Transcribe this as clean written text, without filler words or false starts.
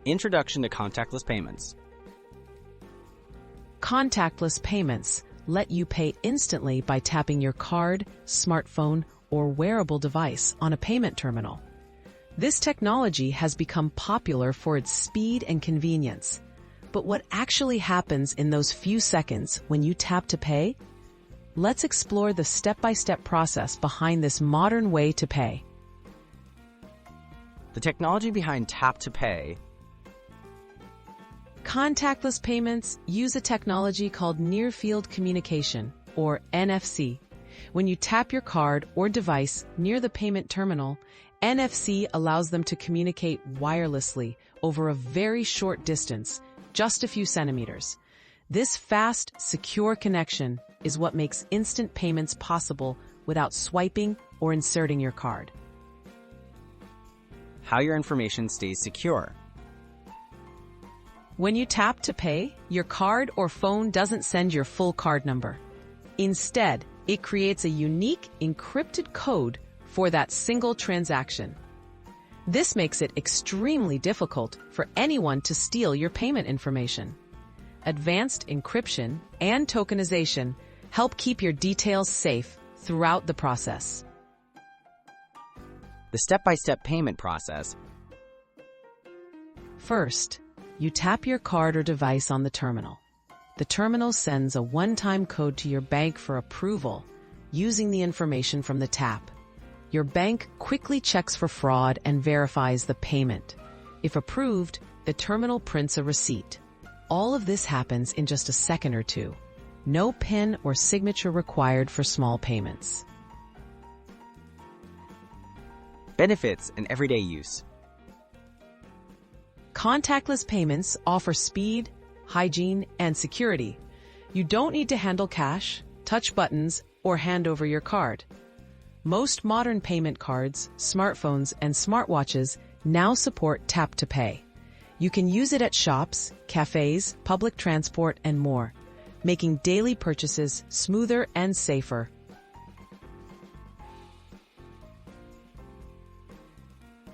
Introduction to contactless payments. Contactless payments let you pay instantly by tapping your card, smartphone, or wearable device on a payment terminal. This technology has become popular for its speed and convenience. But what actually happens in those few seconds when you tap to pay? Let's explore the step-by-step process behind this modern way to pay. The technology behind Tap to Pay. Contactless payments use a technology called near-field communication, or NFC. When you tap your card or device near the payment terminal, NFC allows them to communicate wirelessly over a very short distance, just a few centimeters. This fast, secure connection is what makes instant payments possible without swiping or inserting your card. How your information stays secure. When you tap to pay, your card or phone doesn't send your full card number. Instead, it creates a unique, encrypted code for that single transaction. This makes it extremely difficult for anyone to steal your payment information. Advanced encryption and tokenization help keep your details safe throughout the process. The step-by-step payment process. First, you tap your card or device on the terminal. The terminal sends a one-time code to your bank for approval using the information from the tap. Your bank quickly checks for fraud and verifies the payment. If approved, the terminal prints a receipt. All of this happens in just a second or two. No PIN or signature required for small payments. Benefits and everyday use. Contactless payments offer speed, hygiene, and security. You don't need to handle cash, touch buttons, or hand over your card. Most modern payment cards, smartphones, and smartwatches now support Tap to Pay. You can use it at shops, cafes, public transport, and more, making daily purchases smoother and safer